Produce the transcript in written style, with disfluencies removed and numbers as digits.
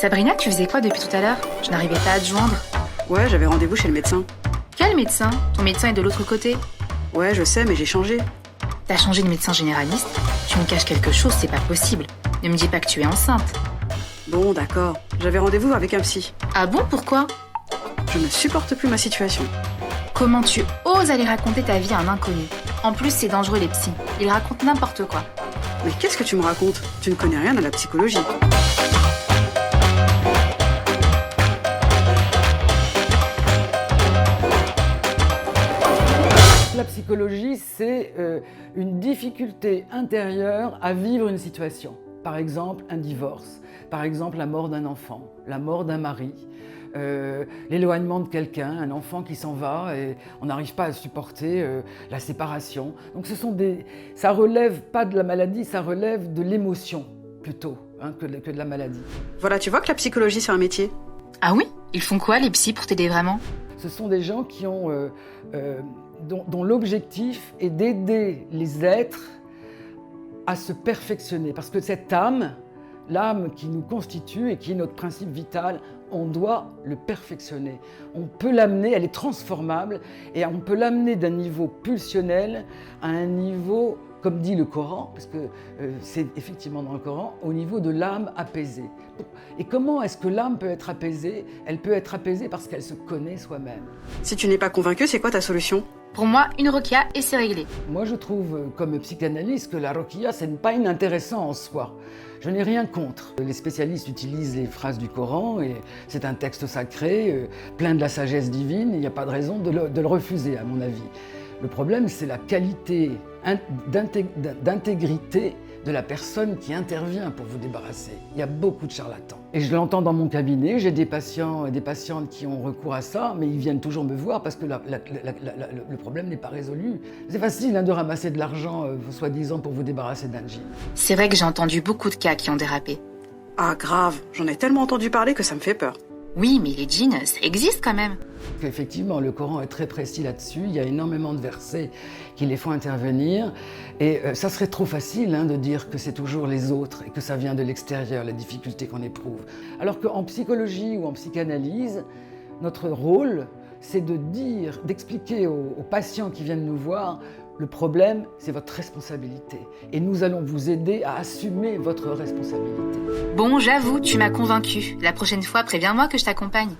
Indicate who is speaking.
Speaker 1: Sabrina, tu faisais quoi depuis tout à l'heure? Je n'arrivais pas à te joindre.
Speaker 2: Ouais, j'avais rendez-vous chez le médecin.
Speaker 1: Quel médecin? Ton médecin est de l'autre côté.
Speaker 2: Ouais, je sais, mais j'ai changé.
Speaker 1: T'as changé de médecin généraliste? Tu me caches quelque chose, c'est pas possible. Ne me dis pas que tu es enceinte.
Speaker 2: Bon, d'accord. J'avais rendez-vous avec un psy.
Speaker 1: Ah bon, pourquoi?
Speaker 2: Je ne supporte plus ma situation.
Speaker 1: Comment tu oses aller raconter ta vie à un inconnu? En plus, c'est dangereux les psys. Ils racontent n'importe quoi.
Speaker 2: Mais qu'est-ce que tu me racontes? Tu ne connais rien à la psychologie.
Speaker 3: La psychologie, c'est une difficulté intérieure à vivre une situation. Par exemple, un divorce, par exemple, la mort d'un enfant, la mort d'un mari, l'éloignement de quelqu'un, un enfant qui s'en va et on n'arrive pas à supporter la séparation. Donc ça relève pas de la maladie, ça relève de l'émotion plutôt que de la maladie.
Speaker 2: Voilà, tu vois que la psychologie, c'est un métier.
Speaker 1: Ah oui? Ils font quoi les psys pour t'aider vraiment?
Speaker 3: Ce sont des gens qui ont, dont l'objectif est d'aider les êtres à se perfectionner. Parce que cette âme, l'âme qui nous constitue et qui est notre principe vital, on doit le perfectionner. On peut l'amener, elle est transformable, et on peut l'amener d'un niveau pulsionnel à un niveau, comme dit le Coran, parce que c'est effectivement dans le Coran, au niveau de l'âme apaisée. Et comment est-ce que l'âme peut être apaisée? Elle peut être apaisée parce qu'elle se connaît soi-même.
Speaker 2: Si tu n'es pas convaincu, c'est quoi ta solution?
Speaker 1: Pour moi, une roquia et c'est réglé.
Speaker 3: Moi, je trouve, comme psychanalyste, que la roquia, ce n'est pas inintéressant en soi. Je n'ai rien contre. Les spécialistes utilisent les phrases du Coran et c'est un texte sacré, plein de la sagesse divine, et il n'y a pas de raison de le refuser, à mon avis. Le problème, c'est la qualité d'intégrité de la personne qui intervient pour vous débarrasser. Il y a beaucoup de charlatans. Et je l'entends dans mon cabinet, j'ai des patients et des patientes qui ont recours à ça, mais ils viennent toujours me voir parce que le problème n'est pas résolu. C'est facile de ramasser de l'argent, soi-disant, pour vous débarrasser d'un jean.
Speaker 1: C'est vrai que j'ai entendu beaucoup de cas qui ont dérapé.
Speaker 2: Ah grave, j'en ai tellement entendu parler que ça me fait peur.
Speaker 1: Oui, mais les djinns, ça existe quand même.
Speaker 3: Effectivement, le Coran est très précis là-dessus. Il y a énormément de versets qui les font intervenir. Et ça serait trop facile de dire que c'est toujours les autres et que ça vient de l'extérieur, la difficulté qu'on éprouve. Alors qu'en psychologie ou en psychanalyse, notre rôle, c'est d'expliquer aux patients qui viennent nous voir, le problème, c'est votre responsabilité. Et nous allons vous aider à assumer votre responsabilité.
Speaker 1: Bon, j'avoue, tu m'as convaincue. La prochaine fois, préviens-moi que je t'accompagne.